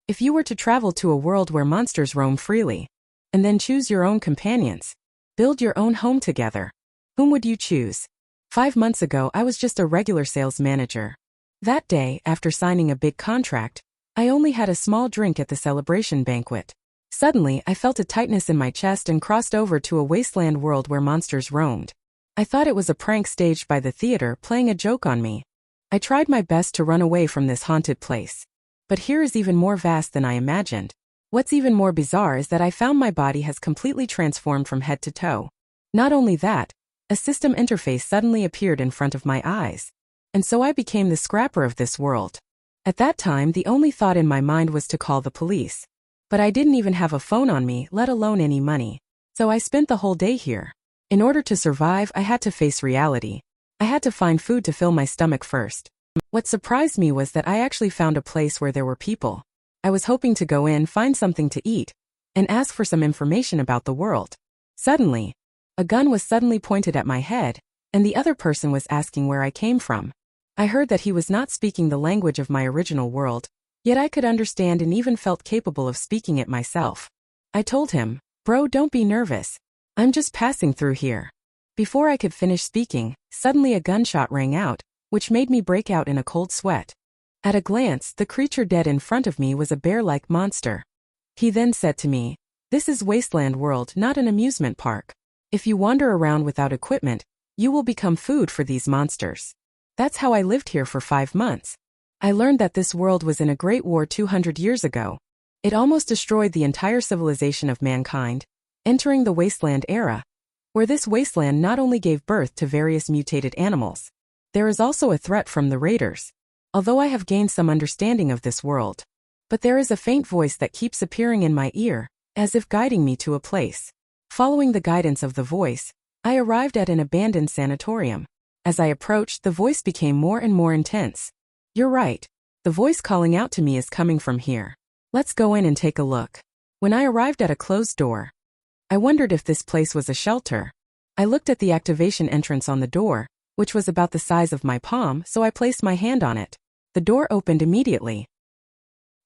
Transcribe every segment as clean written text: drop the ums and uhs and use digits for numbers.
If you were to travel to a world where monsters roam freely, and then choose your own companions, build your own home together, whom would you choose? 5 months ago, I was just a regular sales manager. That day, after signing a big contract, I only had a small drink at the celebration banquet. Suddenly, I felt a tightness in my chest and crossed over to a wasteland world where monsters roamed. I thought it was a prank staged by the theater playing a joke on me. I tried my best to run away from this haunted place. But here is even more vast than I imagined. What's even more bizarre is that I found my body has completely transformed from head to toe. Not only that, a system interface suddenly appeared in front of my eyes. And so I became the scrapper of this world. At that time, the only thought in my mind was to call the police. But I didn't even have a phone on me, let alone any money. So I spent the whole day here. In order to survive, I had to face reality. I had to find food to fill my stomach first. What surprised me was that I actually found a place where there were people. I was hoping to go in, find something to eat, and ask for some information about the world. Suddenly, a gun was suddenly pointed at my head, and the other person was asking where I came from. I heard that he was not speaking the language of my original world, yet I could understand and even felt capable of speaking it myself. I told him, "Bro, don't be nervous. I'm just passing through here." Before I could finish speaking, suddenly a gunshot rang out, which made me break out in a cold sweat. At a glance, the creature dead in front of me was a bear-like monster. He then said to me, "This is Wasteland World, not an amusement park. If you wander around without equipment, you will become food for these monsters." That's how I lived here for 5 months. I learned that this world was in a great war 200 years ago. It almost destroyed the entire civilization of mankind, entering the wasteland era, where this wasteland not only gave birth to various mutated animals. There is also a threat from the raiders. Although I have gained some understanding of this world, but there is a faint voice that keeps appearing in my ear, as if guiding me to a place. Following the guidance of the voice, I arrived at an abandoned sanatorium. As I approached, the voice became more and more intense. "You're right. The voice calling out to me is coming from here. Let's go in and take a look." When I arrived at a closed door, I wondered if this place was a shelter. I looked at the activation entrance on the door, which was about the size of my palm, so I placed my hand on it. The door opened immediately.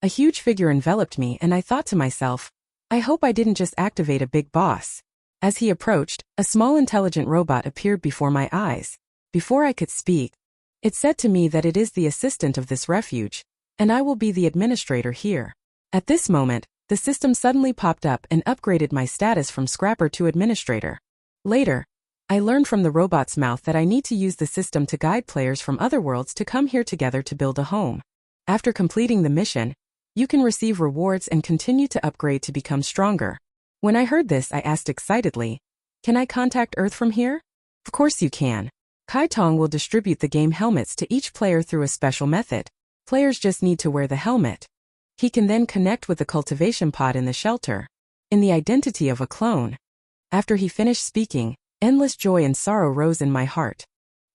A huge figure enveloped me, and I thought to myself, I hope I didn't just activate a big boss. As he approached, a small intelligent robot appeared before my eyes. Before I could speak, it said to me that it is the assistant of this refuge, and I will be the administrator here. At this moment, the system suddenly popped up and upgraded my status from scrapper to administrator. Later, I learned from the robot's mouth that I need to use the system to guide players from other worlds to come here together to build a home. After completing the mission, you can receive rewards and continue to upgrade to become stronger. When I heard this, I asked excitedly, "Can I contact Earth from here?" "Of course you can. Kai Tong will distribute the game helmets to each player through a special method. Players just need to wear the helmet. He can then connect with the cultivation pod in the shelter, in the identity of a clone." After he finished speaking, endless joy and sorrow rose in my heart.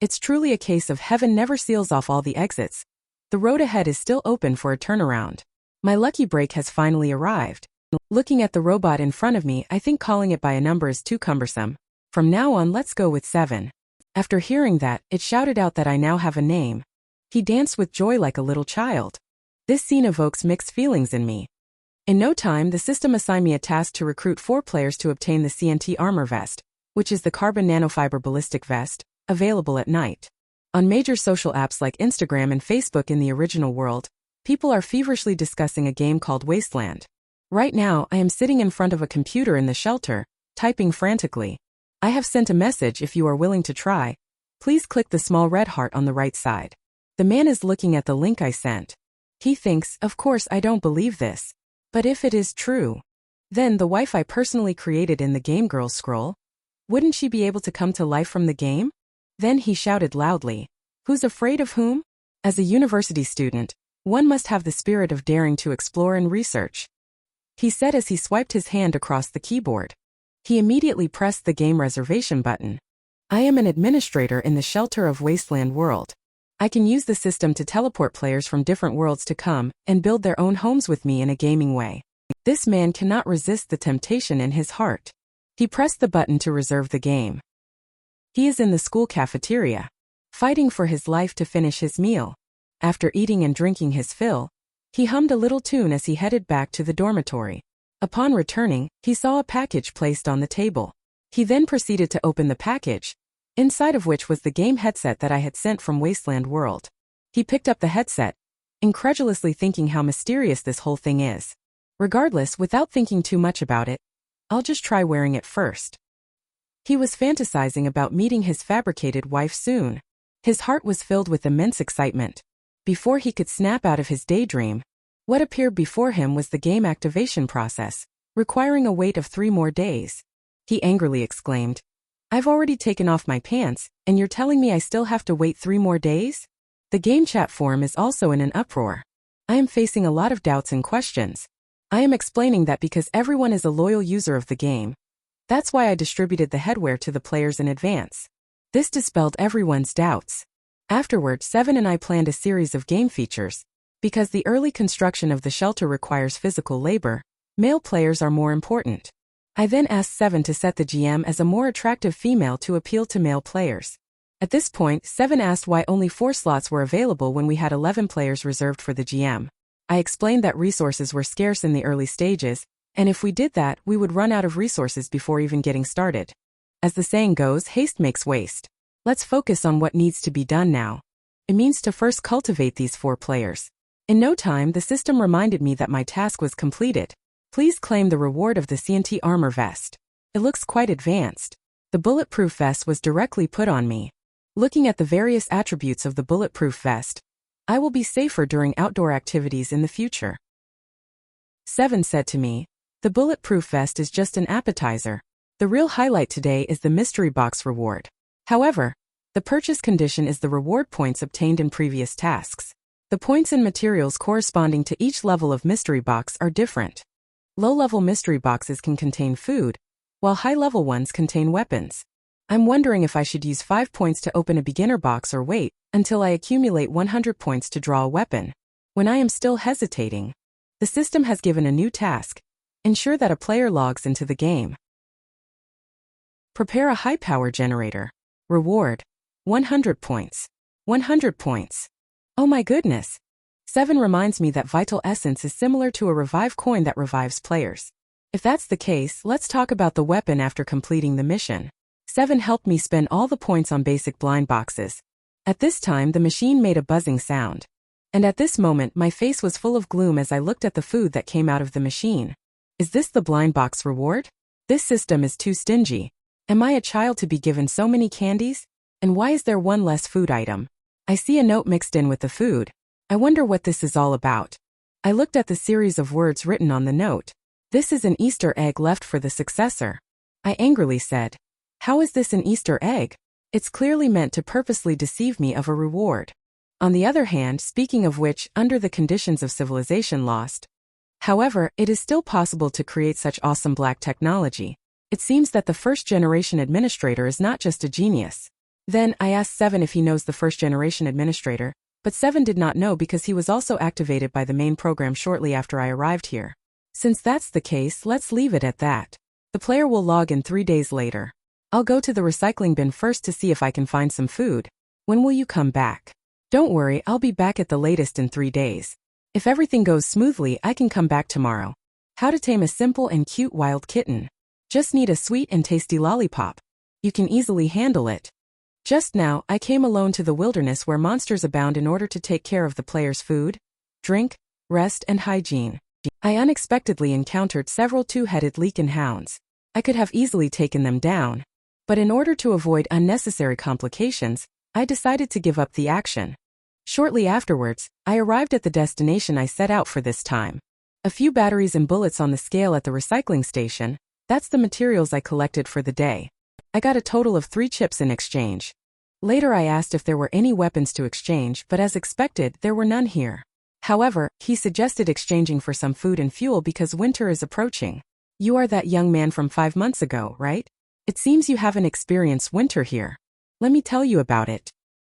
It's truly a case of heaven never seals off all the exits. The road ahead is still open for a turnaround. My lucky break has finally arrived. Looking at the robot in front of me, I think calling it by a number is too cumbersome. From now on, let's go with 7. After hearing that, it shouted out that I now have a name. He danced with joy like a little child. This scene evokes mixed feelings in me. In no time, the system assigned me a task to recruit 4 players to obtain the CNT armor vest, which is the carbon nanofiber ballistic vest, available at night. On major social apps like Instagram and Facebook in the original world, people are feverishly discussing a game called Wasteland. Right now, I am sitting in front of a computer in the shelter, typing frantically. I have sent a message. If you are willing to try, please click the small red heart on the right side. The man is looking at the link I sent. He thinks, of course I don't believe this. But if it is true, then the wife I personally created in the Game Girl scroll, wouldn't she be able to come to life from the game? Then he shouted loudly, "Who's afraid of whom?" As a university student, one must have the spirit of daring to explore and research, he said as he swiped his hand across the keyboard. He immediately pressed the game reservation button. "I am an administrator in the shelter of Wasteland World. I can use the system to teleport players from different worlds to come and build their own homes with me in a gaming way." This man cannot resist the temptation in his heart. He pressed the button to reserve the game. He is in the school cafeteria, fighting for his life to finish his meal. After eating and drinking his fill, He hummed a little tune as he headed back to the dormitory. Upon returning, he saw a package placed on the table. He then proceeded to open the package, inside of which was the game headset that I had sent from Wasteland World. He picked up the headset, incredulously thinking how mysterious this whole thing is. Regardless, without thinking too much about it, I'll just try wearing it first. He was fantasizing about meeting his fabricated wife soon. His heart was filled with immense excitement. Before he could snap out of his daydream, what appeared before him was the game activation process, requiring a wait of 3 more days. He angrily exclaimed, "I've already taken off my pants, and you're telling me I still have to wait 3 more days?" The game chat forum is also in an uproar. I am facing a lot of doubts and questions. I am explaining that because everyone is a loyal user of the game, that's why I distributed the headwear to the players in advance. This dispelled everyone's doubts. Afterward, Seven and I planned a series of game features. Because the early construction of the shelter requires physical labor, male players are more important. I then asked Seven to set the GM as a more attractive female to appeal to male players. At this point, Seven asked why only 4 slots were available when we had 11 players reserved for the GM. I explained that resources were scarce in the early stages, and if we did that, we would run out of resources before even getting started. As the saying goes, haste makes waste. Let's focus on what needs to be done now. It means to first cultivate these 4 players. In no time, the system reminded me that my task was completed. Please claim the reward of the CNT armor vest. It looks quite advanced. The bulletproof vest was directly put on me. Looking at the various attributes of the bulletproof vest, I will be safer during outdoor activities in the future. Seven said to me, "The bulletproof vest is just an appetizer. The real highlight today is the mystery box reward. However, the purchase condition is the reward points obtained in previous tasks. The points and materials corresponding to each level of mystery box are different. Low-level mystery boxes can contain food, while high-level ones contain weapons. I'm wondering if I should use 5 points to open a beginner box or wait until I accumulate 100 points to draw a weapon. When I am still hesitating, the system has given a new task. Ensure that a player logs into the game. Prepare a high-power generator. Reward: 100 points. 100 points. Oh my goodness. 7 reminds me that Vital Essence is similar to a revive coin that revives players. If that's the case, let's talk about the weapon after completing the mission. 7 helped me spend all the points on basic blind boxes. At this time, the machine made a buzzing sound. And at this moment, my face was full of gloom as I looked at the food that came out of the machine. Is this the blind box reward? This system is too stingy. Am I a child to be given so many candies? And why is there one less food item? I see a note mixed in with the food. I wonder what this is all about. I looked at the series of words written on the note. This is an Easter egg left for the successor. I angrily said, "How is this an Easter egg? It's clearly meant to purposely deceive me of a reward." On the other hand, speaking of which, under the conditions of civilization lost. However, it is still possible to create such awesome black technology. It seems that the first-generation administrator is not just a genius. Then, I asked Seven if he knows the first-generation administrator, but Seven did not know because he was also activated by the main program shortly after I arrived here. Since that's the case, let's leave it at that. The player will log in 3 days later. I'll go to the recycling bin first to see if I can find some food. When will you come back? Don't worry, I'll be back at the latest in 3 days. If everything goes smoothly, I can come back tomorrow. How to tame a simple and cute wild kitten. Just need a sweet and tasty lollipop. You can easily handle it. Just now, I came alone to the wilderness where monsters abound in order to take care of the player's food, drink, rest and hygiene. I unexpectedly encountered several 2-headed Leakin hounds. I could have easily taken them down. But in order to avoid unnecessary complications, I decided to give up the action. Shortly afterwards, I arrived at the destination I set out for this time. A few batteries and bullets on the scale at the recycling station. That's the materials I collected for the day. I got a total of 3 chips in exchange. Later I asked if there were any weapons to exchange, but as expected, there were none here. However, he suggested exchanging for some food and fuel because winter is approaching. You are that young man from 5 months ago, right? It seems you haven't experienced winter here. Let me tell you about it.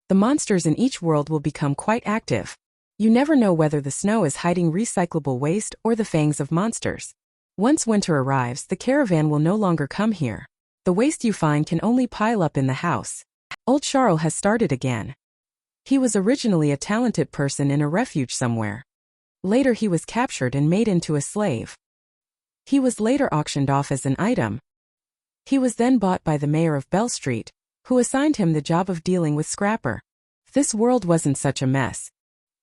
The monsters in each world will become quite active. You never know whether the snow is hiding recyclable waste or the fangs of monsters. Once winter arrives, the caravan will no longer come here. The waste you find can only pile up in the house. Old Charles has started again. He was originally a talented person in a refuge somewhere. Later he was captured and made into a slave. He was later auctioned off as an item. He was then bought by the mayor of Bell Street, who assigned him the job of dealing with Scrapper. If this world wasn't such a mess,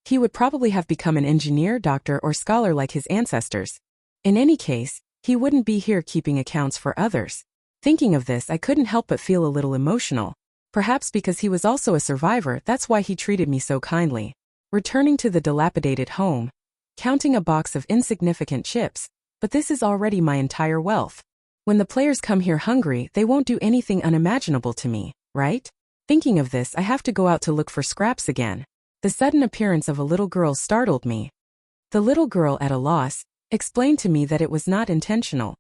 he would probably have become an engineer, doctor, or scholar like his ancestors. In any case, he wouldn't be here keeping accounts for others. Thinking of this, I couldn't help but feel a little emotional. Perhaps because he was also a survivor, that's why he treated me so kindly. Returning to the dilapidated home, counting a box of insignificant chips, but this is already my entire wealth. When the players come here hungry, they won't do anything unimaginable to me, right? Thinking of this, I have to go out to look for scraps again. The sudden appearance of a little girl startled me. The little girl, at a loss, explained to me that it was not intentional.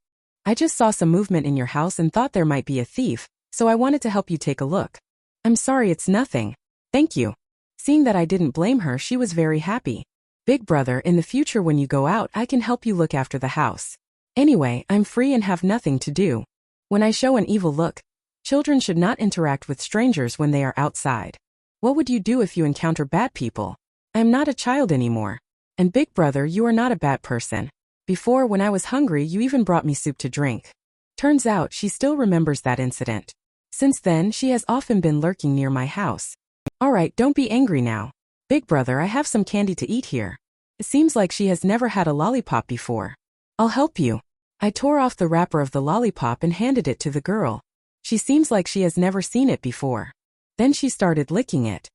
I just saw some movement in your house and thought there might be a thief, so I wanted to help you take a look. I'm sorry, it's nothing. Thank you. Seeing that I didn't blame her, she was very happy. Big brother, in the future when you go out, I can help you look after the house. Anyway, I'm free and have nothing to do. When I show an evil look, children should not interact with strangers when they are outside. What would you do if you encounter bad people? I am not a child anymore. And big brother, you are not a bad person. Before, when I was hungry, you even brought me soup to drink. Turns out she still remembers that incident. Since then, she has often been lurking near my house. Alright, don't be angry now. Big brother, I have some candy to eat here. It seems like she has never had a lollipop before. I'll help you. I tore off the wrapper of the lollipop and handed it to the girl. She seems like she has never seen it before. Then she started licking it.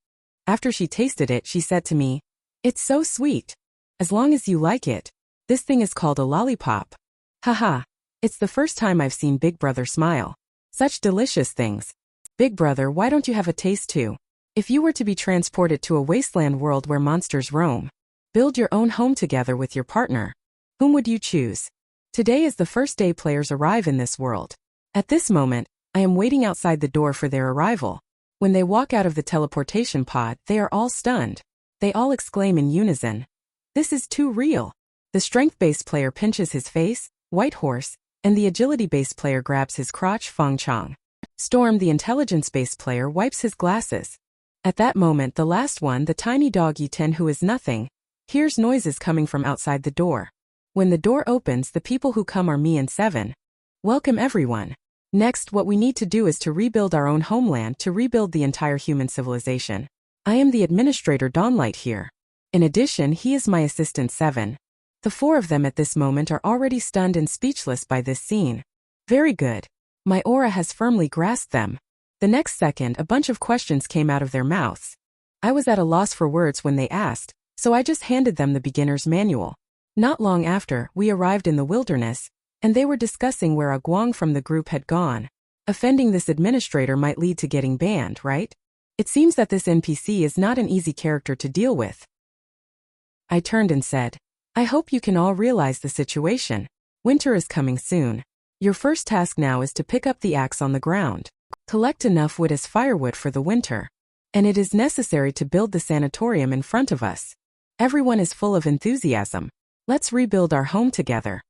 After she tasted it, she said to me, "It's so sweet. As long as you like it. This thing is called a lollipop." Haha. It's the first time I've seen Big Brother smile. Such delicious things. Big brother, why don't you have a taste too? If you were to be transported to a wasteland world where monsters roam, build your own home together with your partner, whom would you choose? Today is the first day players arrive in this world. At this moment, I am waiting outside the door for their arrival. When they walk out of the teleportation pod, they are all stunned. They all exclaim in unison, "This is too real." The strength-based player pinches his face, White Horse, and the agility-based player grabs his crotch, Fong Chong. Storm, the intelligence-based player, wipes his glasses. At that moment, the last one, the tiny dog Yi-Ten, who is nothing, hears noises coming from outside the door. When the door opens, the people who come are me and Seven. Welcome everyone. Next, what we need to do is to rebuild our own homeland, to rebuild the entire human civilization. I am the administrator Dawnlight here. In addition, he is my assistant Seven. The four of them at this moment are already stunned and speechless by this scene. Very good. My aura has firmly grasped them. The next second, a bunch of questions came out of their mouths. I was at a loss for words when they asked, so I just handed them the beginner's manual. Not long after, we arrived in the wilderness, and they were discussing where a Guang from the group had gone. Offending this administrator might lead to getting banned, right? It seems that this NPC is not an easy character to deal with. I turned and said, I hope you can all realize the situation. Winter is coming soon. Your first task now is to pick up the axe on the ground. Collect enough wood as firewood for the winter. And it is necessary to build the sanatorium in front of us. Everyone is full of enthusiasm. Let's rebuild our home together.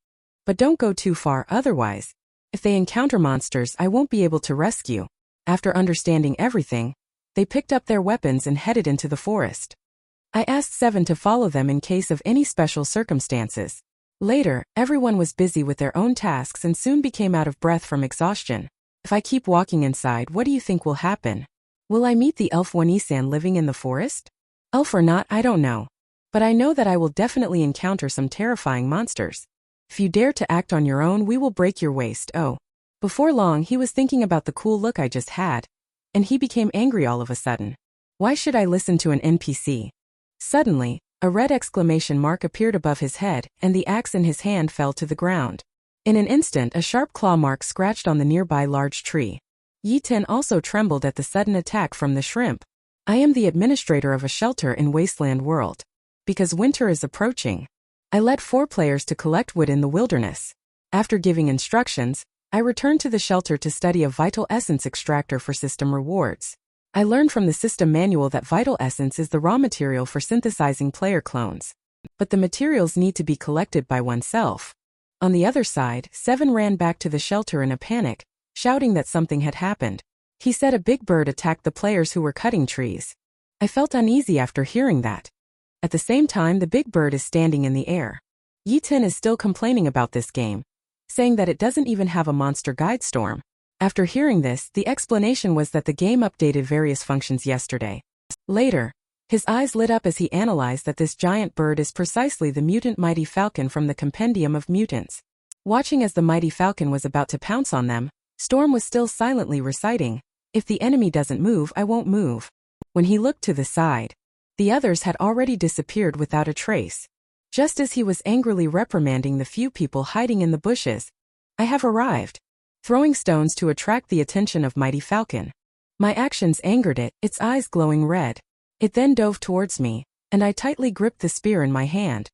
But don't go too far, otherwise, if they encounter monsters, I won't be able to rescue. After understanding everything, they picked up their weapons and headed into the forest. I asked Seven to follow them in case of any special circumstances. Later, everyone was busy with their own tasks and soon became out of breath from exhaustion. If I keep walking inside, what do you think will happen? Will I meet the elf Wanisan living in the forest? Elf or not, I don't know. But I know that I will definitely encounter some terrifying monsters. If you dare to act on your own, we will break your waist. Oh. Before long, he was thinking about the cool look I just had, and he became angry all of a sudden. Why should I listen to an NPC? Suddenly, a red exclamation mark appeared above his head, and the axe in his hand fell to the ground. In an instant, a sharp claw mark scratched on the nearby large tree. Yi-Ten also trembled at the sudden attack from the shrimp. I am the administrator of a shelter in Wasteland World. Because winter is approaching, I led 4 players to collect wood in the wilderness. After giving instructions, I returned to the shelter to study a vital essence extractor for system rewards. I learned from the system manual that vital essence is the raw material for synthesizing player clones. But the materials need to be collected by oneself. On the other side, Seven ran back to the shelter in a panic, shouting that something had happened. He said a big bird attacked the players who were cutting trees. I felt uneasy after hearing that. At the same time, the big bird is standing in the air. Yi-Tin is still complaining about this game, saying that it doesn't even have a monster guide storm. After hearing this, the explanation was that the game updated various functions yesterday. Later, his eyes lit up as he analyzed that this giant bird is precisely the mutant mighty falcon from the Compendium of Mutants. Watching as the mighty falcon was about to pounce on them, Storm was still silently reciting, "If the enemy doesn't move, I won't move." When he looked to the side, the others had already disappeared without a trace. Just as he was angrily reprimanding the few people hiding in the bushes, "I have arrived," throwing stones to attract the attention of Mighty Falcon. My actions angered it, its eyes glowing red. It then dove towards me, and I tightly gripped the spear in my hand.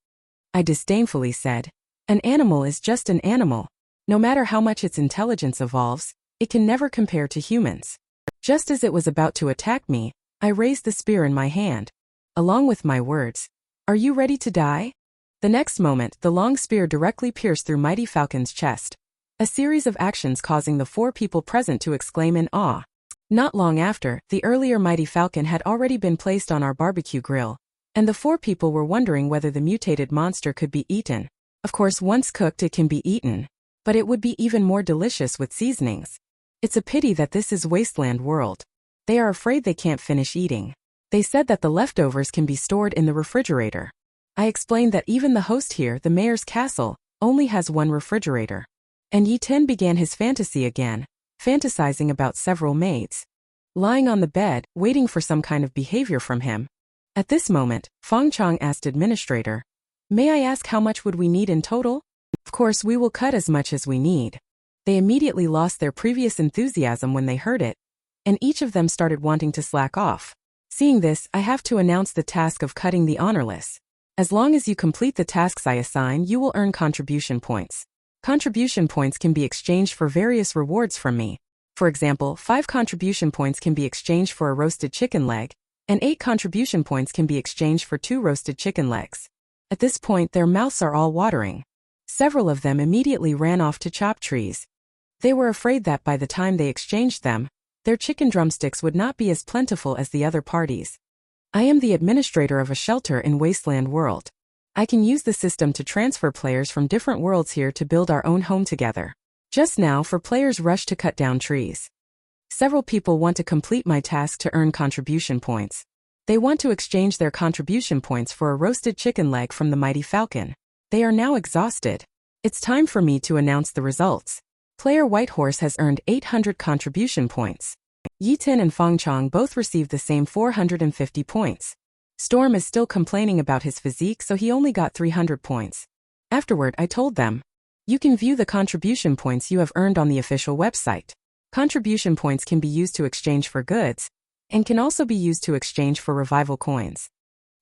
I disdainfully said, "An animal is just an animal. No matter how much its intelligence evolves, it can never compare to humans." Just as it was about to attack me, I raised the spear in my hand, along with my words, "Are you ready to die?" The next moment, the long spear directly pierced through Mighty Falcon's chest, a series of actions causing the 4 people present to exclaim in awe. Not long after, the earlier Mighty Falcon had already been placed on our barbecue grill, and the 4 people were wondering whether the mutated monster could be eaten. Of course, once cooked it can be eaten, but it would be even more delicious with seasonings. It's a pity that this is Wasteland World. They are afraid they can't finish eating. They said that the leftovers can be stored in the refrigerator. I explained that even the host here, the mayor's castle, only has 1 refrigerator. And Yi-Tin began his fantasy again, fantasizing about several maids lying on the bed, waiting for some kind of behavior from him. At this moment, Fong Chong asked Administrator, "May I ask how much would we need in total?" "Of course, we will cut as much as we need." They immediately lost their previous enthusiasm when they heard it, and each of them started wanting to slack off. Seeing this, I have to announce the task of cutting the honorless. As long as you complete the tasks I assign, you will earn contribution points. Contribution points can be exchanged for various rewards from me. For example, 5 contribution points can be exchanged for a roasted chicken leg, and 8 contribution points can be exchanged for 2 roasted chicken legs. At this point, their mouths are all watering. Several of them immediately ran off to chop trees. They were afraid that by the time they exchanged them, their chicken drumsticks would not be as plentiful as the other parties. I am the administrator of a shelter in Wasteland World. I can use the system to transfer players from different worlds here to build our own home together. Just now, players rush to cut down trees. Several people want to complete my task to earn contribution points. They want to exchange their contribution points for a roasted chicken leg from the Mighty Falcon. They are now exhausted. It's time for me to announce the results. Player Whitehorse has earned 800 contribution points. Yi-Tin and Fong Chong both received the same 450 points. Storm is still complaining about his physique, so he only got 300 points. Afterward, I told them, "You can view the contribution points you have earned on the official website. Contribution points can be used to exchange for goods, and can also be used to exchange for revival coins."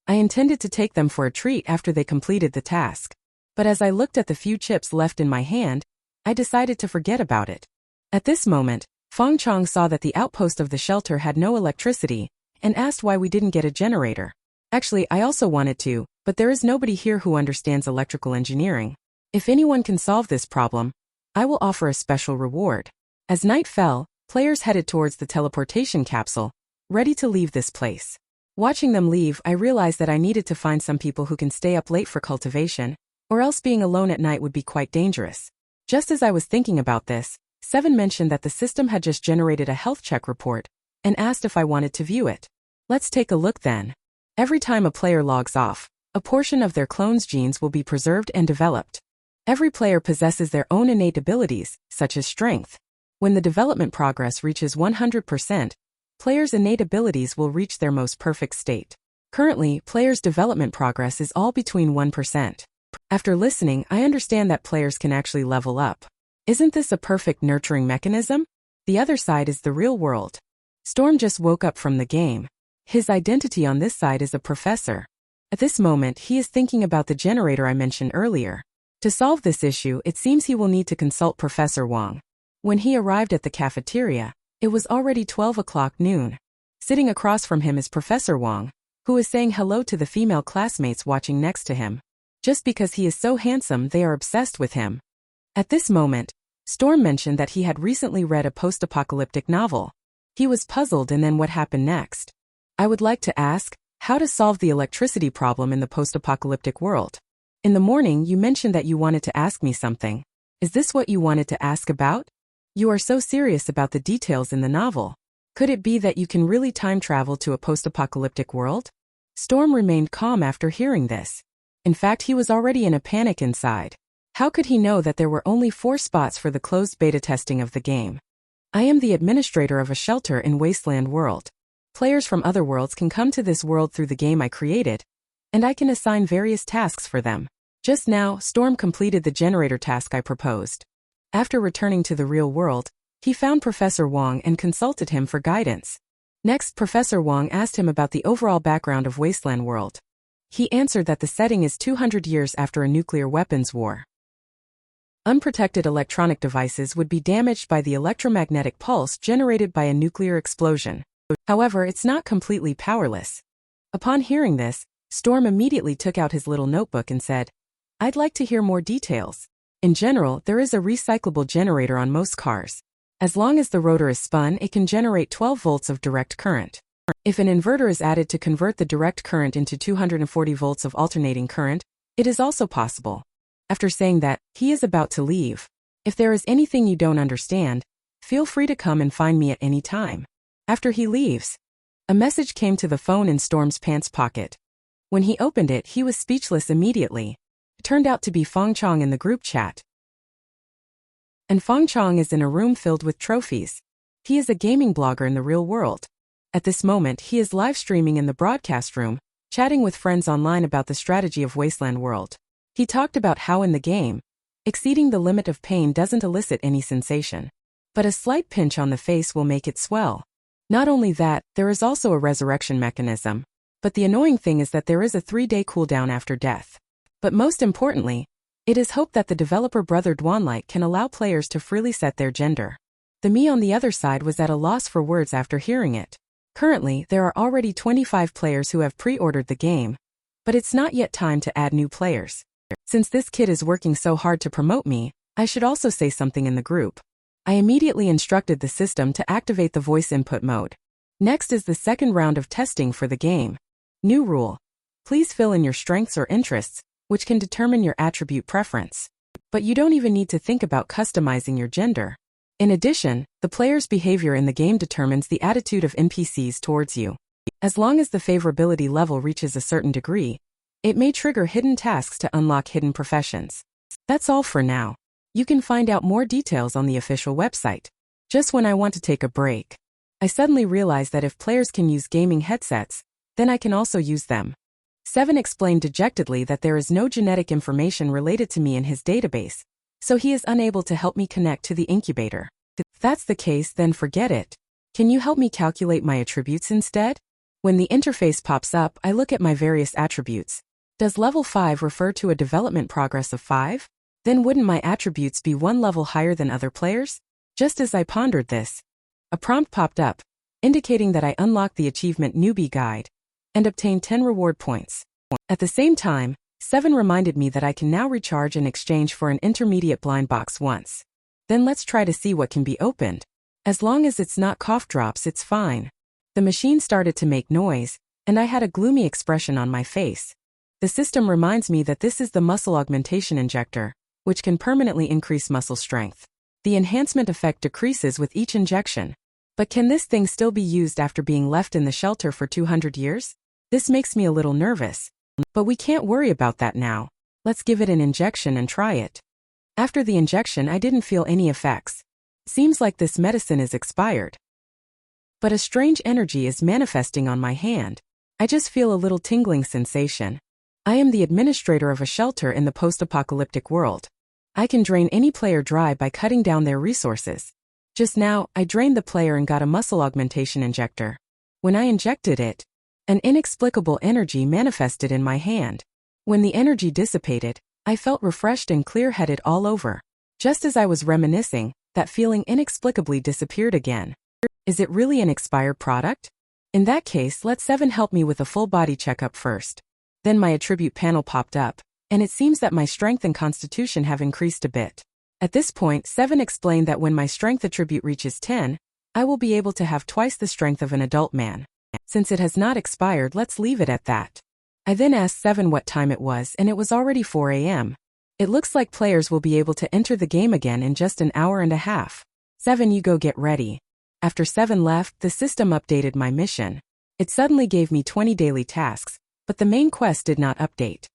I intended to take them for a treat after they completed the task. But as I looked at the few chips left in my hand, I decided to forget about it. At this moment, Fong Chong saw that the outpost of the shelter had no electricity, and asked why we didn't get a generator. Actually, I also wanted to, but there is nobody here who understands electrical engineering. If anyone can solve this problem, I will offer a special reward. As night fell, players headed towards the teleportation capsule, ready to leave this place. Watching them leave, I realized that I needed to find some people who can stay up late for cultivation, or else being alone at night would be quite dangerous. Just as I was thinking about this, Seven mentioned that the system had just generated a health check report, and asked if I wanted to view it. Let's take a look then. Every time a player logs off, a portion of their clone's genes will be preserved and developed. Every player possesses their own innate abilities, such as strength. When the development progress reaches 100%, players' innate abilities will reach their most perfect state. Currently, players' development progress is all between 1%. After listening, I understand that players can actually level up. Isn't this a perfect nurturing mechanism? The other side is the real world. Storm just woke up from the game. His identity on this side is a professor. At this moment, he is thinking about the generator I mentioned earlier. To solve this issue, it seems he will need to consult Professor Wang. When he arrived at the cafeteria, it was already 12 o'clock noon. Sitting across from him is Professor Wang, who is saying hello to the female classmates watching next to him. Just because he is so handsome, they are obsessed with him. At this moment, Storm mentioned that he had recently read a post-apocalyptic novel. He was puzzled, and then what happened next? I would like to ask, How to solve the electricity problem in the post-apocalyptic world. In the morning, you mentioned that you wanted to ask me something. Is this what you wanted to ask about? You are so serious about the details in the novel. Could it be that you can really time travel to a post-apocalyptic world? Storm remained calm after hearing this. In fact, he was already in a panic inside. How could he know that there were only 4 spots for the closed beta testing of the game? I am the administrator of a shelter in Wasteland World. Players from other worlds can come to this world through the game I created, and I can assign various tasks for them. Just now, Storm completed the generator task I proposed. After returning to the real world, he found Professor Wang and consulted him for guidance. Next, Professor Wang asked him about the overall background of Wasteland World. He answered that the setting is 200 years after a nuclear weapons war. Unprotected electronic devices would be damaged by the electromagnetic pulse generated by a nuclear explosion. However, it's not completely powerless. Upon hearing this, Storm immediately took out his little notebook and said, "I'd like to hear more details. In general, there is a recyclable generator on most cars. As long as the rotor is spun, it can generate 12 volts of direct current. If an inverter is added to convert the direct current into 240 volts of alternating current, it is also possible." After saying that, he is about to leave. If there is anything you don't understand, feel free to come and find me at any time. After he leaves, a message came to the phone in Storm's pants pocket. When he opened it, he was speechless immediately. It turned out to be Fong Chong in the group chat. And Fong Chong is in a room filled with trophies. He is a gaming blogger in the real world. At this moment, he is live streaming in the broadcast room, chatting with friends online about the strategy of Wasteland World. He talked about how in the game, exceeding the limit of pain doesn't elicit any sensation, but a slight pinch on the face will make it swell. Not only that, there is also a resurrection mechanism, but the annoying thing is that there is a 3-day cooldown after death. But most importantly, it is hoped that the developer Brother Dwanlight can allow players to freely set their gender. The me on the other side was at a loss for words after hearing it. Currently, there are already 25 players who have pre-ordered the game, but it's not yet time to add new players. Since this kid is working so hard to promote me, I should also say something in the group. I immediately instructed the system to activate the voice input mode. Next is the second round of testing for the game. New rule. Please fill in your strengths or interests, which can determine your attribute preference. But you don't even need to think about customizing your gender. In addition, the player's behavior in the game determines the attitude of NPCs towards you. As long as the favorability level reaches a certain degree, it may trigger hidden tasks to unlock hidden professions. That's all for now. You can find out more details on the official website. Just when I want to take a break, I suddenly realized that if players can use gaming headsets, then I can also use them. 7 explained dejectedly that there is no genetic information related to me in his database, so he is unable to help me connect to the incubator. If that's the case, then forget it. Can you help me calculate my attributes instead? When the interface pops up, I look at my various attributes. Does level 5 refer to a development progress of 5? Then wouldn't my attributes be 1 level higher than other players? Just as I pondered this, a prompt popped up, indicating that I unlocked the achievement Newbie Guide and obtained 10 reward points. At the same time, 7 reminded me that I can now recharge in exchange for an intermediate blind box once. Then let's try to see what can be opened. As long as it's not cough drops, it's fine. The machine started to make noise, and I had a gloomy expression on my face. The system reminds me that this is the muscle augmentation injector, which can permanently increase muscle strength. The enhancement effect decreases with each injection. But can this thing still be used after being left in the shelter for 200 years? This makes me a little nervous. But we can't worry about that now. Let's give it an injection and try it. After the injection, I didn't feel any effects. Seems like this medicine is expired. But a strange energy is manifesting on my hand. I just feel a little tingling sensation. I am the administrator of a shelter in the post-apocalyptic world. I can drain any player dry by cutting down their resources. Just now, I drained the player and got a muscle augmentation injector. When I injected it, an inexplicable energy manifested in my hand. When the energy dissipated, I felt refreshed and clear-headed all over. Just as I was reminiscing, that feeling inexplicably disappeared again. Is it really an expired product? In that case, let 7 help me with a full body checkup first. Then my attribute panel popped up, and it seems that my strength and constitution have increased a bit. At this point, 7 explained that when my strength attribute reaches 10, I will be able to have twice the strength of an adult man. Since it has not expired, let's leave it at that. I then asked 7 what time it was, and it was already 4 a.m. It looks like players will be able to enter the game again in just an hour and a half. 7, you go get ready. After 7 left, the system updated my mission. It suddenly gave me 20 daily tasks, but the main quest did not update.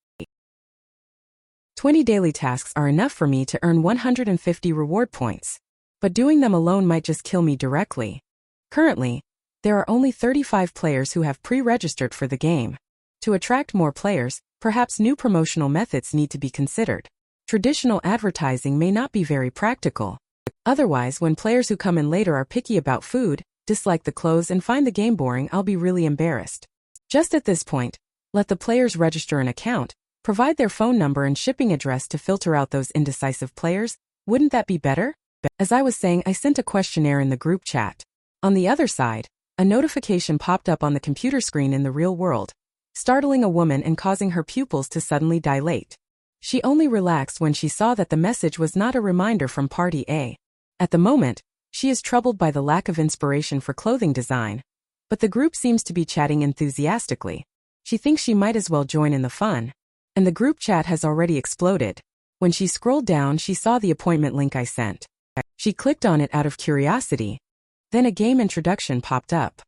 20 daily tasks are enough for me to earn 150 reward points. But doing them alone might just kill me directly. Currently, there are only 35 players who have pre-registered for the game. To attract more players, perhaps new promotional methods need to be considered. Traditional advertising may not be very practical. Otherwise, when players who come in later are picky about food, dislike the clothes, and find the game boring, I'll be really embarrassed. Just at this point, let the players register an account, provide their phone number and shipping address to filter out those indecisive players. Wouldn't that be better? As I was saying, I sent a questionnaire in the group chat. On the other side, a notification popped up on the computer screen in the real world, startling a woman and causing her pupils to suddenly dilate. She only relaxed when she saw that the message was not a reminder from Party A. At the moment, she is troubled by the lack of inspiration for clothing design, but the group seems to be chatting enthusiastically. She thinks she might as well join in the fun, and the group chat has already exploded. When she scrolled down, she saw the appointment link I sent. She clicked on it out of curiosity. Then a game introduction popped up.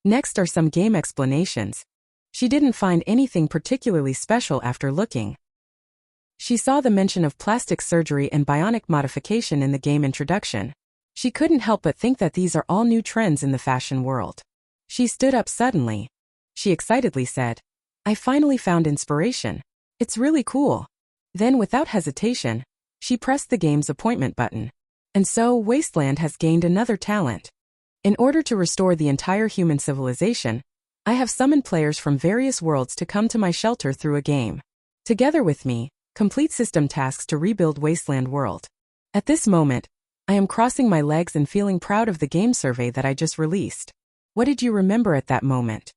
Next are some game explanations. She didn't find anything particularly special after looking. She saw the mention of plastic surgery and bionic modification in the game introduction. She couldn't help but think that these are all new trends in the fashion world. She stood up suddenly. She excitedly said, "I finally found inspiration. It's really cool." Then, without hesitation, she pressed the game's appointment button. And so, Wasteland has gained another talent. In order to restore the entire human civilization, I have summoned players from various worlds to come to my shelter through a game. Together with me, complete system tasks to rebuild Wasteland World. At this moment, I am crossing my legs and feeling proud of the game survey that I just released. What did you remember at that moment?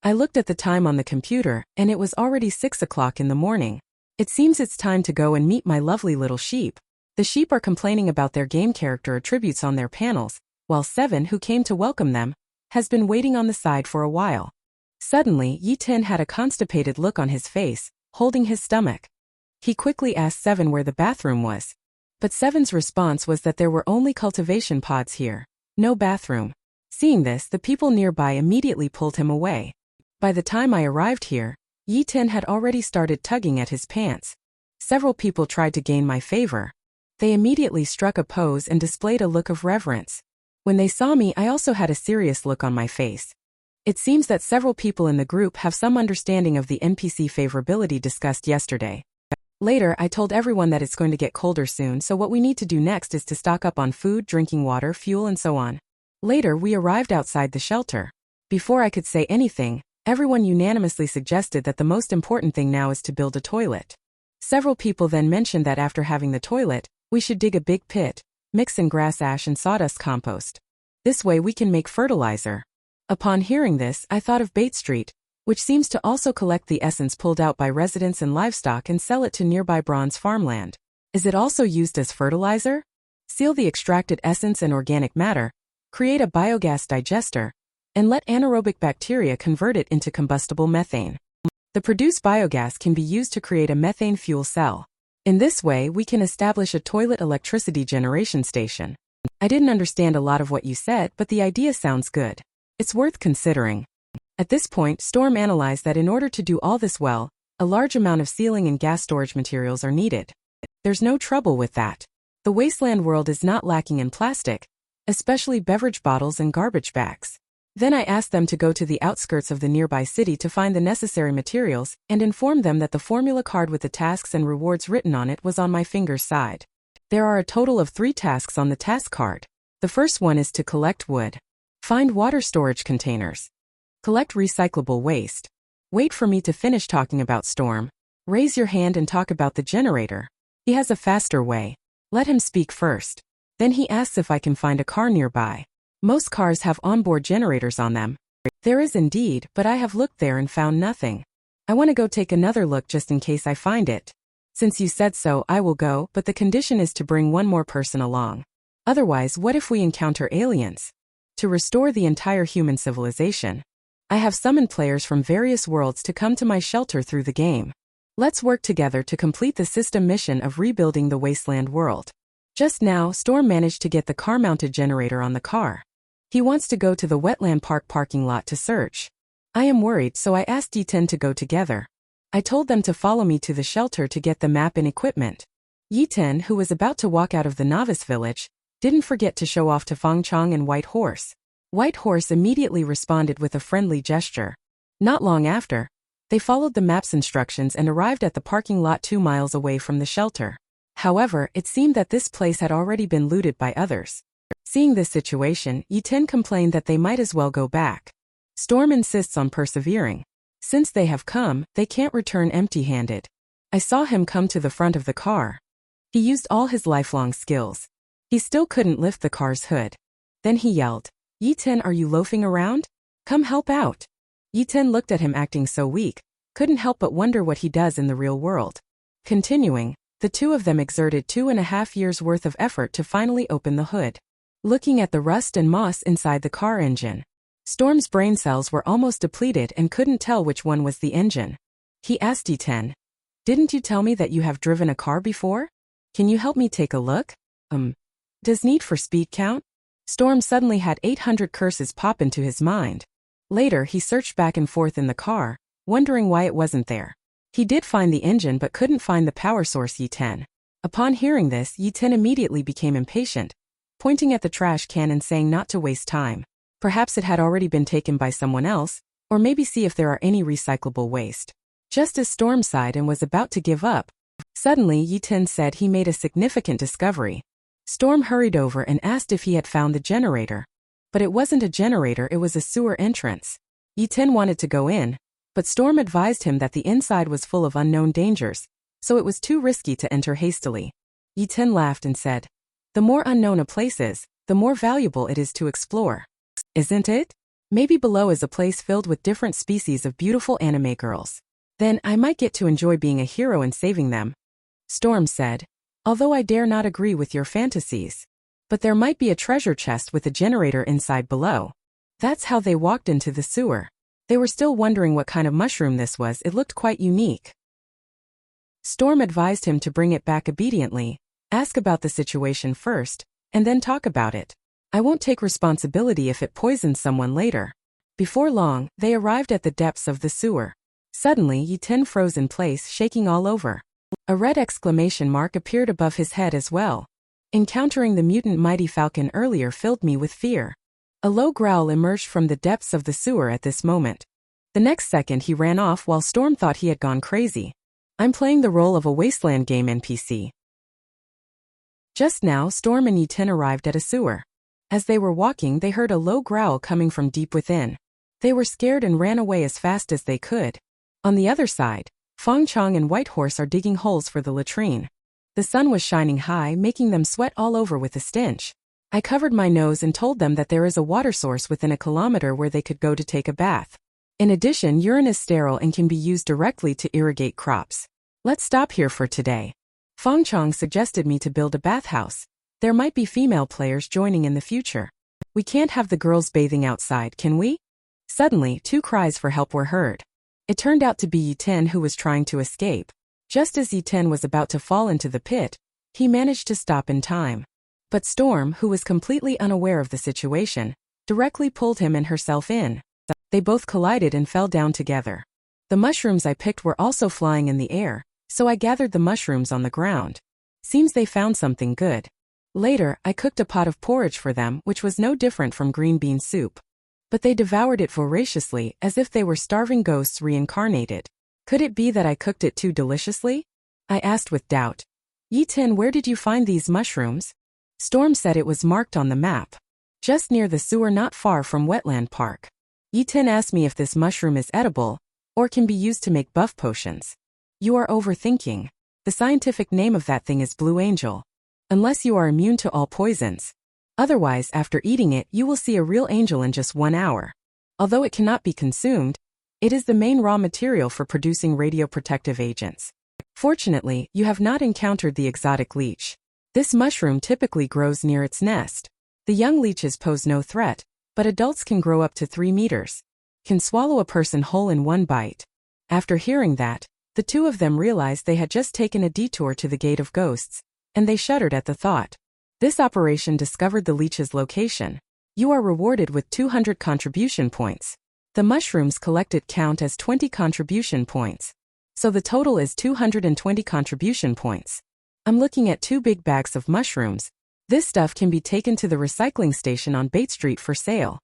I looked at the time on the computer, and it was already 6 o'clock in the morning. It seems it's time to go and meet my lovely little sheep. The sheep are complaining about their game character attributes on their panels, while 7, who came to welcome them, has been waiting on the side for a while. Suddenly, Yi Tin had a constipated look on his face, holding his stomach. He quickly asked 7 where the bathroom was. But 7's response was that there were only cultivation pods here, no bathroom. Seeing this, the people nearby immediately pulled him away. By the time I arrived here, Yi Tin had already started tugging at his pants. Several people tried to gain my favor. They immediately struck a pose and displayed a look of reverence. When they saw me, I also had a serious look on my face. It seems that several people in the group have some understanding of the NPC favorability discussed yesterday. Later, I told everyone that it's going to get colder soon, so what we need to do next is to stock up on food, drinking water, fuel, and so on. Later, we arrived outside the shelter. Before I could say anything, everyone unanimously suggested that the most important thing now is to build a toilet. Several people then mentioned that after having the toilet, we should dig a big pit, mix in grass ash and sawdust compost. This way we can make fertilizer. Upon hearing this, I thought of Bait Street, which seems to also collect the essence pulled out by residents and livestock and sell it to nearby bronze farmland. Is it also used as fertilizer? Seal the extracted essence and organic matter, create a biogas digester, and let anaerobic bacteria convert it into combustible methane. The produced biogas can be used to create a methane fuel cell. In this way, we can establish a toilet electricity generation station. I didn't understand a lot of what you said, but the idea sounds good. It's worth considering. At this point, Storm analyzed that in order to do all this well, a large amount of sealing and gas storage materials are needed. There's no trouble with that. The wasteland world is not lacking in plastic, especially beverage bottles and garbage bags. Then I asked them to go to the outskirts of the nearby city to find the necessary materials and informed them that the formula card with the tasks and rewards written on it was on my finger's side. There are a total of 3 tasks on the task card. The first one is to collect wood. Find water storage containers. Collect recyclable waste. Wait for me to finish talking about Storm. Raise your hand and talk about the generator. He has a faster way. Let him speak first. Then he asks if I can find a car nearby. Most cars have onboard generators on them. There is indeed, but I have looked there and found nothing. I want to go take another look just in case I find it. Since you said so, I will go, but the condition is to bring one more person along. Otherwise, what if we encounter aliens? To restore the entire human civilization, I have summoned players from various worlds to come to my shelter through the game. Let's work together to complete the system mission of rebuilding the wasteland world. Just now, Storm managed to get the car-mounted generator on the car. He wants to go to the wetland park parking lot to search. I am worried, so I asked Yi-Ten to go together. I told them to follow me to the shelter to get the map and equipment. Yi-Ten, who was about to walk out of the novice village, didn't forget to show off to Fang Chong and White Horse. White Horse immediately responded with a friendly gesture. Not long after, they followed the map's instructions and arrived at the parking lot 2 miles away from the shelter. However, it seemed that this place had already been looted by others. Seeing this situation, Yi-Ten complained that they might as well go back. Storm insists on persevering. Since they have come, they can't return empty-handed. I saw him come to the front of the car. He used all his lifelong skills. He still couldn't lift the car's hood. Then he yelled, "Yi-Ten, are you loafing around? Come help out." Yi-Ten looked at him acting so weak, couldn't help but wonder what he does in the real world. Continuing, the two of them exerted 2.5 years' worth of effort to finally open the hood. Looking at the rust and moss inside the car engine, Storm's brain cells were almost depleted and couldn't tell which one was the engine. He asked Yi-Ten, "Didn't you tell me that you have driven a car before? Can you help me take a look? Does Need for Speed count?" Storm suddenly had 800 curses pop into his mind. Later, he searched back and forth in the car, wondering why it wasn't there. He did find the engine but couldn't find the power source. Yi-Ten. Upon hearing this, Yi-Ten immediately became impatient, pointing at the trash can and saying not to waste time. Perhaps it had already been taken by someone else, or maybe see if there are any recyclable waste. Just as Storm sighed and was about to give up, suddenly Yi-Ten said he made a significant discovery. Storm hurried over and asked if he had found the generator. But it wasn't a generator, it was a sewer entrance. Yi-Ten wanted to go in, but Storm advised him that the inside was full of unknown dangers, so it was too risky to enter hastily. Yi-Ten laughed and said, "The more unknown a place is, the more valuable it is to explore. Isn't it? Maybe below is a place filled with different species of beautiful anime girls. Then I might get to enjoy being a hero and saving them." Storm said, "Although I dare not agree with your fantasies. But there might be a treasure chest with a generator inside below." That's how they walked into the sewer. They were still wondering what kind of mushroom this was. It looked quite unique. Storm advised him to bring it back obediently, ask about the situation first, and then talk about it. "I won't take responsibility if it poisons someone later." Before long, they arrived at the depths of the sewer. Suddenly, Yi-Ten froze in place, shaking all over. A red exclamation mark appeared above his head as well. Encountering the mutant Mighty Falcon earlier filled me with fear. A low growl emerged from the depths of the sewer at this moment. The next second he ran off while Storm thought he had gone crazy. "I'm playing the role of a wasteland game NPC." Just now, Storm and Yi-Ten arrived at a sewer. As they were walking, they heard a low growl coming from deep within. They were scared and ran away as fast as they could. On the other side, Fang Chong and White Horse are digging holes for the latrine. The sun was shining high, making them sweat all over with a stench. I covered my nose and told them that there is a water source within a kilometer where they could go to take a bath. In addition, urine is sterile and can be used directly to irrigate crops. "Let's stop here for today." Fang Chong suggested me to build a bathhouse. There might be female players joining in the future. "We can't have the girls bathing outside, can we?" Suddenly, 2 cries for help were heard. It turned out to be Yi-Ten who was trying to escape. Just as Yi-Ten was about to fall into the pit, he managed to stop in time. But Storm, who was completely unaware of the situation, directly pulled him and herself in. They both collided and fell down together. The mushrooms I picked were also flying in the air, so I gathered the mushrooms on the ground. Seems they found something good. Later, I cooked a pot of porridge for them, which was no different from green bean soup. But they devoured it voraciously, as if they were starving ghosts reincarnated. Could it be that I cooked it too deliciously? I asked with doubt. "Yi-Ten, where did you find these mushrooms?" Storm said it was marked on the map. Just near the sewer not far from Wetland Park. Yi-Ten asked me if this mushroom is edible, or can be used to make buff potions. "You are overthinking. The scientific name of that thing is Blue Angel. Unless you are immune to all poisons. Otherwise, after eating it, you will see a real angel in just 1 hour. Although it cannot be consumed, it is the main raw material for producing radioprotective agents. Fortunately, you have not encountered the exotic leech. This mushroom typically grows near its nest. The young leeches pose no threat, but adults can grow up to 3 meters. can swallow a person whole in one bite. After hearing that, the two of them realized they had just taken a detour to the Gate of Ghosts, and they shuddered at the thought. This operation discovered the leech's location. You are rewarded with 200 contribution points. The mushrooms collected count as 20 contribution points. So the total is 220 contribution points. I'm looking at 2 big bags of mushrooms. This stuff can be taken to the recycling station on Bait Street for sale.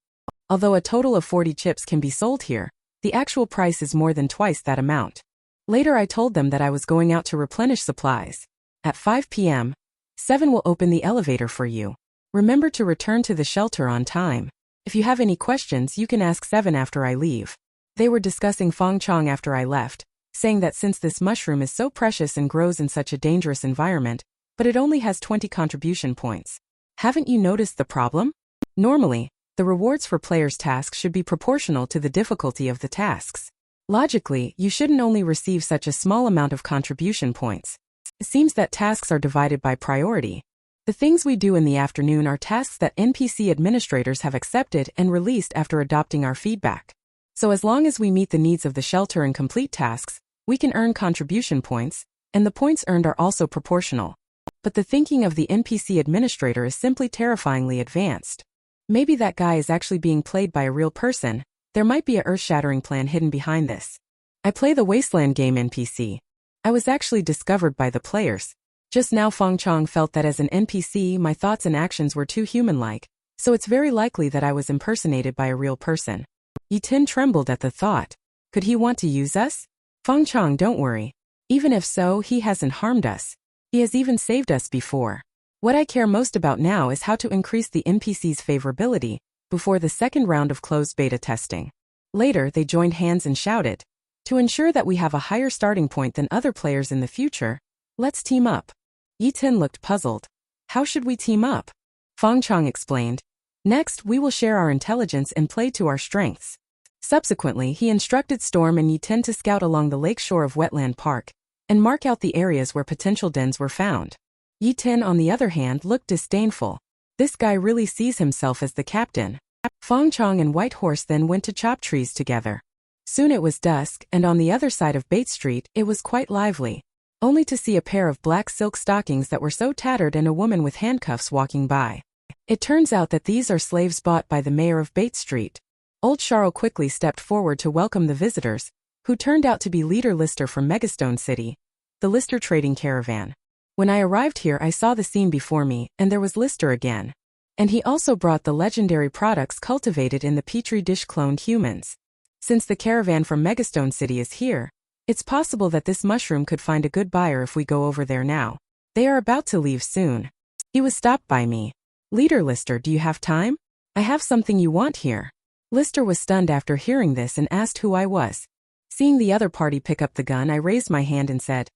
Although a total of 40 chips can be sold here, the actual price is more than twice that amount. Later I told them that I was going out to replenish supplies. At 5 p.m., 7 will open the elevator for you. Remember to return to the shelter on time. If you have any questions, you can ask 7 after I leave. They were discussing Fong Chong after I left, saying that since this mushroom is so precious and grows in such a dangerous environment, but it only has 20 contribution points. Haven't you noticed the problem? Normally, the rewards for players' tasks should be proportional to the difficulty of the tasks. Logically, you shouldn't only receive such a small amount of contribution points. It seems that tasks are divided by priority. The things we do in the afternoon are tasks that NPC administrators have accepted and released after adopting our feedback. So as long as we meet the needs of the shelter and complete tasks, we can earn contribution points, and the points earned are also proportional. But the thinking of the NPC administrator is simply terrifyingly advanced. Maybe that guy is actually being played by a real person. There might be a earth-shattering plan hidden behind this. I play the Wasteland game NPC. I was actually discovered by the players. Just now Fong Chong felt that as an NPC my thoughts and actions were too human-like, so it's very likely that I was impersonated by a real person. Yi-Tin trembled at the thought. Could he want to use us? Fong Chong, don't worry. Even if so, he hasn't harmed us. He has even saved us before. What I care most about now is how to increase the NPC's favorability before the second round of closed beta testing. Later, they joined hands and shouted, to ensure that we have a higher starting point than other players in the future, let's team up. Yi-Tin looked puzzled. How should we team up? Fong Chong explained. Next, we will share our intelligence and play to our strengths. Subsequently, he instructed Storm and Yi-Tin to scout along the lakeshore of Wetland Park and mark out the areas where potential dens were found. Yi-Tin, on the other hand, looked disdainful. This guy really sees himself as the captain. Fong Chong and White Horse then went to chop trees together. Soon it was dusk, and on the other side of Bait Street, it was quite lively. Only to see a pair of black silk stockings that were so tattered and a woman with handcuffs walking by. It turns out that these are slaves bought by the mayor of Bait Street. Old Charles quickly stepped forward to welcome the visitors, who turned out to be Leader Lister from Megastone City, the Lister trading caravan. When I arrived here I saw the scene before me, and there was Lister again. And he also brought the legendary products cultivated in the Petri dish cloned humans. Since the caravan from Megastone City is here, it's possible that this mushroom could find a good buyer if we go over there now. They are about to leave soon. He was stopped by me. Leader Lister, do you have time? I have something you want here. Lister was stunned after hearing this and asked who I was. Seeing the other party pick up the gun, I raised my hand and said,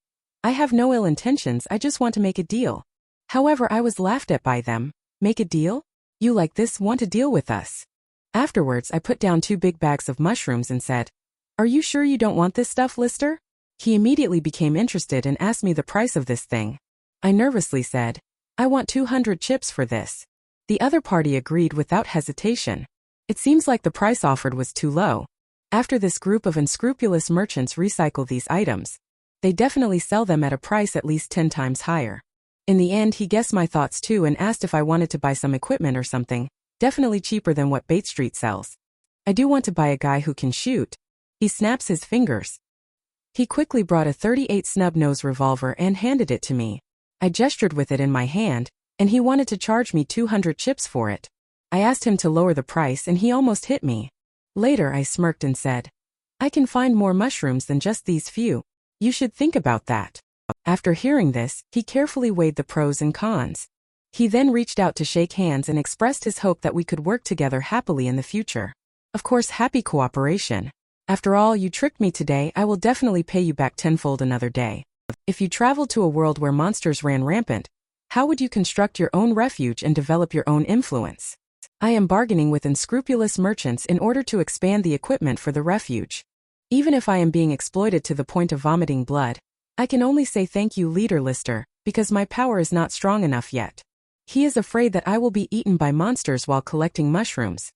I have no ill intentions, I just want to make a deal. However, I was laughed at by them. Make a deal? You like this want to deal with us? Afterwards, I put down 2 big bags of mushrooms and said, Are you sure you don't want this stuff, Lister? He immediately became interested and asked me the price of this thing. I nervously said, I want 200 chips for this. The other party agreed without hesitation. It seems like the price offered was too low. After this group of unscrupulous merchants recycle these items, they definitely sell them at a price at least 10 times higher. In the end, he guessed my thoughts too and asked if I wanted to buy some equipment or something, definitely cheaper than what Bait Street sells. I do want to buy a guy who can shoot. He snaps his fingers. He quickly brought a .38 snub-nose revolver and handed it to me. I gestured with it in my hand, and he wanted to charge me 200 chips for it. I asked him to lower the price and he almost hit me. Later I smirked and said, I can find more mushrooms than just these few. You should think about that. After hearing this, he carefully weighed the pros and cons. He then reached out to shake hands and expressed his hope that we could work together happily in the future. Of course, happy cooperation. After all, you tricked me today, I will definitely pay you back tenfold another day. If you traveled to a world where monsters ran rampant, how would you construct your own refuge and develop your own influence? I am bargaining with unscrupulous merchants in order to expand the equipment for the refuge. Even if I am being exploited to the point of vomiting blood, I can only say thank you, Leader Lister, because my power is not strong enough yet. He is afraid that I will be eaten by monsters while collecting mushrooms.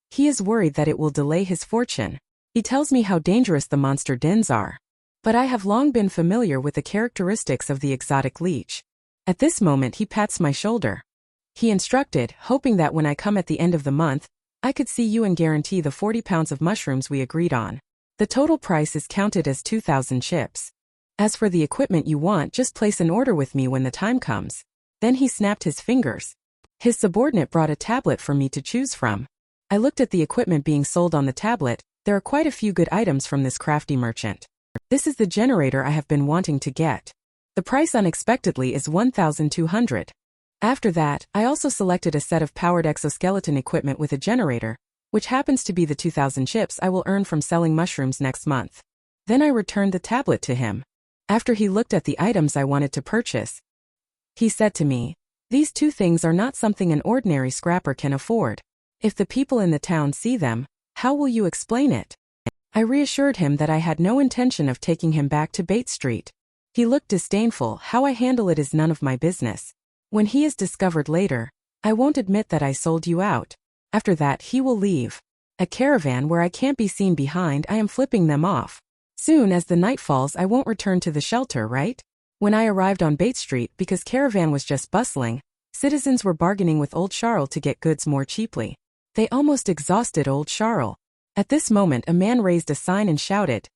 He is worried that it will delay his fortune. He tells me how dangerous the monster dens are. But I have long been familiar with the characteristics of the exotic leech. At this moment he pats my shoulder. He instructed, hoping that when I come at the end of the month, I could see you and guarantee the 40 pounds of mushrooms we agreed on. The total price is counted as 2,000 chips. As for the equipment you want, just place an order with me when the time comes. Then he snapped his fingers. His subordinate brought a tablet for me to choose from. I looked at the equipment being sold on the tablet. There are quite a few good items from this crafty merchant. This is the generator I have been wanting to get. The price unexpectedly is 1,200. After that, I also selected a set of powered exoskeleton equipment with a generator, which happens to be the 2,000 chips I will earn from selling mushrooms next month. Then I returned the tablet to him. After he looked at the items I wanted to purchase, he said to me, "These two things are not something an ordinary scrapper can afford. If the people in the town see them, how will you explain it?" I reassured him that I had no intention of taking him back to Bates Street. He looked disdainful. "How I handle it is none of my business. When he is discovered later, I won't admit that I sold you out. After that he will leave. A caravan where I can't be seen behind, I am flipping them off. Soon as the night falls I won't return to the shelter, right?" When I arrived on Bates Street, because caravan was just bustling, citizens were bargaining with old Charles to get goods more cheaply. They almost exhausted old Charles. At this moment a man raised a sign and shouted,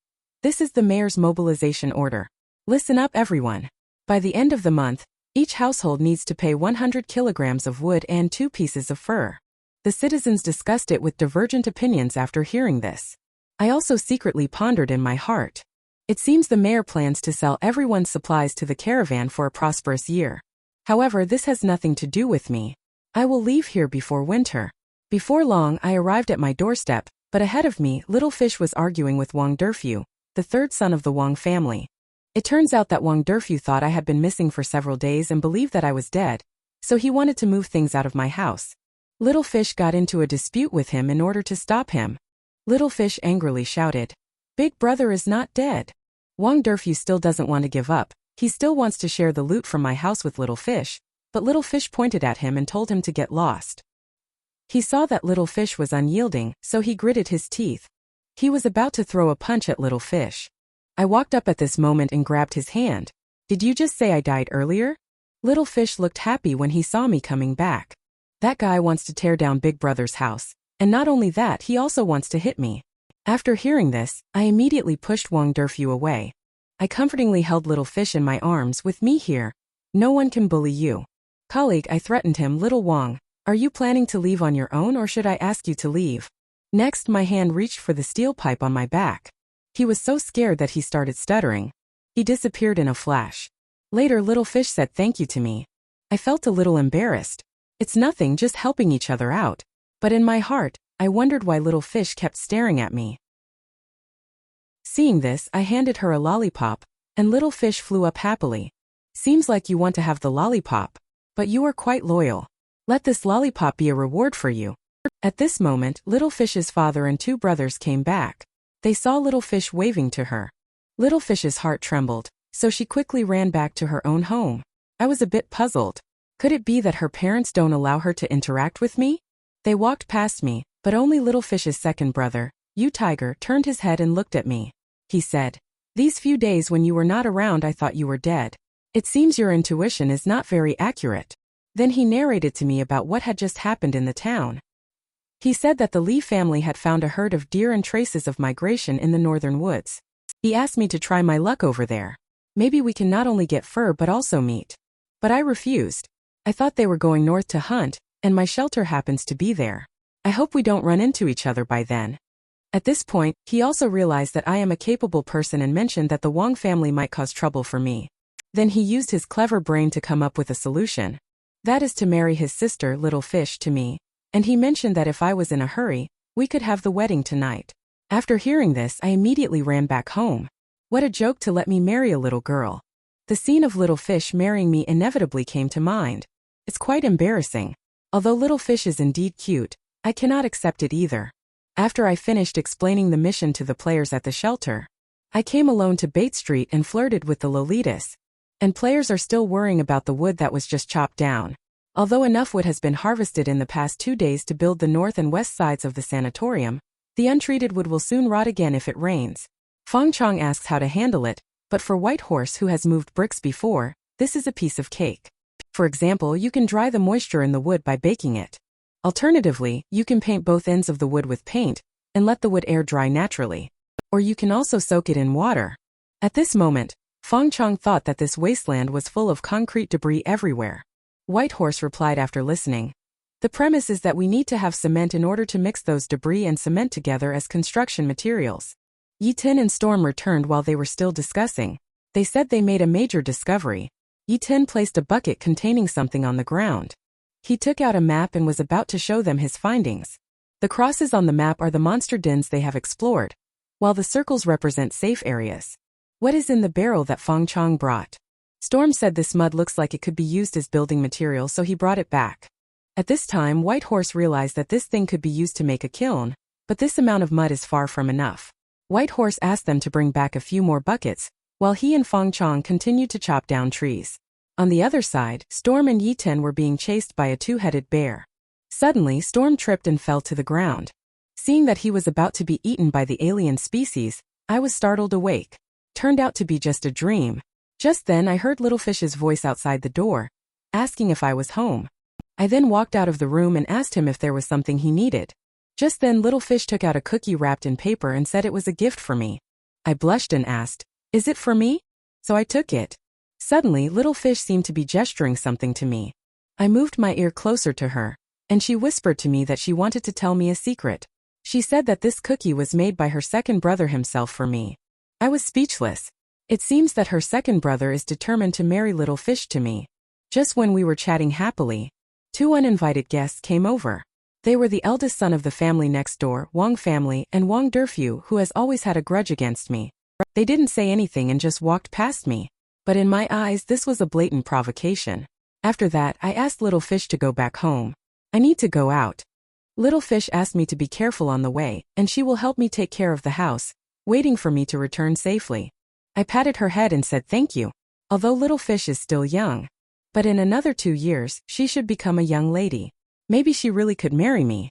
"This is the mayor's mobilization order. Listen up everyone. By the end of the month, each household needs to pay 100 kilograms of wood and 2 pieces of fur." The citizens discussed it with divergent opinions after hearing this. I also secretly pondered in my heart. It seems the mayor plans to sell everyone's supplies to the caravan for a prosperous year. However, this has nothing to do with me. I will leave here before winter. Before long, I arrived at my doorstep, but ahead of me, Little Fish was arguing with Wang Durfu, the third son of the Wang family. It turns out that Wang Durfu thought I had been missing for several days and believed that I was dead, so he wanted to move things out of my house. Little Fish got into a dispute with him in order to stop him. Little Fish angrily shouted, "Big brother is not dead." Wang Durfu still doesn't want to give up. He still wants to share the loot from my house with Little Fish, but Little Fish pointed at him and told him to get lost. He saw that Little Fish was unyielding, so he gritted his teeth. He was about to throw a punch at Little Fish. I walked up at this moment and grabbed his hand. "Did you just say I died earlier?" Little Fish looked happy when he saw me coming back. That guy wants to tear down Big Brother's house, and not only that, he also wants to hit me. After hearing this, I immediately pushed Wang Durfu away. I comfortingly held Little Fish in my arms. "With me here, no one can bully you." "Colleague," I threatened him, "Little Wang, are you planning to leave on your own or should I ask you to leave?" Next, my hand reached for the steel pipe on my back. He was so scared that he started stuttering. He disappeared in a flash. Later, Little Fish said thank you to me. I felt a little embarrassed. It's nothing, just helping each other out. But in my heart, I wondered why Little Fish kept staring at me. Seeing this, I handed her a lollipop, and Little Fish flew up happily. "Seems like you want to have the lollipop. But you are quite loyal. Let this lollipop be a reward for you." At this moment, Little Fish's father and 2 brothers came back. They saw Little Fish waving to her. Little Fish's heart trembled, so she quickly ran back to her own home. I was a bit puzzled. Could it be that her parents don't allow her to interact with me? They walked past me, but only Little Fish's second brother, Yu Tiger, turned his head and looked at me. He said, "These few days when you were not around I thought you were dead. It seems your intuition is not very accurate." Then he narrated to me about what had just happened in the town. He said that the Lee family had found a herd of deer and traces of migration in the northern woods. He asked me to try my luck over there. Maybe we can not only get fur but also meat. But I refused. I thought they were going north to hunt, and my shelter happens to be there. I hope we don't run into each other by then. At this point, he also realized that I am a capable person and mentioned that the Wang family might cause trouble for me. Then he used his clever brain to come up with a solution. That is to marry his sister, Little Fish, to me, and he mentioned that if I was in a hurry, we could have the wedding tonight. After hearing this, I immediately ran back home. What a joke to let me marry a little girl. The scene of Little Fish marrying me inevitably came to mind. It's quite embarrassing. Although Little Fish is indeed cute, I cannot accept it either. After I finished explaining the mission to the players at the shelter, I came alone to Bates Street and flirted with the Lolitas. And players are still worrying about the wood that was just chopped down. Although enough wood has been harvested in the past 2 days to build the north and west sides of the sanatorium, the untreated wood will soon rot again if it rains. Fong Chong asks how to handle it, but for White Horse, who has moved bricks before, this is a piece of cake. For example, you can dry the moisture in the wood by baking it. Alternatively, you can paint both ends of the wood with paint and let the wood air dry naturally. Or you can also soak it in water. At this moment, Fong Chong thought that this wasteland was full of concrete debris everywhere. White Horse replied after listening, "The premise is that we need to have cement in order to mix those debris and cement together as construction materials." Yi Tin and Storm returned while they were still discussing. They said they made a major discovery. Yi Tin placed a bucket containing something on the ground. He took out a map and was about to show them his findings. The crosses on the map are the monster dens they have explored, while the circles represent safe areas. What is in the barrel that Fong Chong brought? Storm said this mud looks like it could be used as building material, so he brought it back. At this time, White Horse realized that this thing could be used to make a kiln, but this amount of mud is far from enough. White Horse asked them to bring back a few more buckets, while he and Fong Chong continued to chop down trees. On the other side, Storm and Yi Tin were being chased by a two-headed bear. Suddenly, Storm tripped and fell to the ground. Seeing that he was about to be eaten by the alien species, I was startled awake. Turned out to be just a dream. Just then I heard Little Fish's voice outside the door, asking if I was home. I then walked out of the room and asked him if there was something he needed. Just then Little Fish took out a cookie wrapped in paper and said it was a gift for me. I blushed and asked, "Is it for me?" So I took it. Suddenly, Little Fish seemed to be gesturing something to me. I moved my ear closer to her, and she whispered to me that she wanted to tell me a secret. She said that this cookie was made by her second brother himself for me. I was speechless. It seems that her second brother is determined to marry Little Fish to me. Just when we were chatting happily, two uninvited guests came over. They were the eldest son of the family next door, Wang family, and Wang Derfu, who has always had a grudge against me. They didn't say anything and just walked past me. But in my eyes, this was a blatant provocation. After that, I asked Little Fish to go back home. I need to go out. Little Fish asked me to be careful on the way, and she will help me take care of the house, waiting for me to return safely. I patted her head and said thank you. Although Little Fish is still young, but in another 2 years, she should become a young lady. Maybe she really could marry me.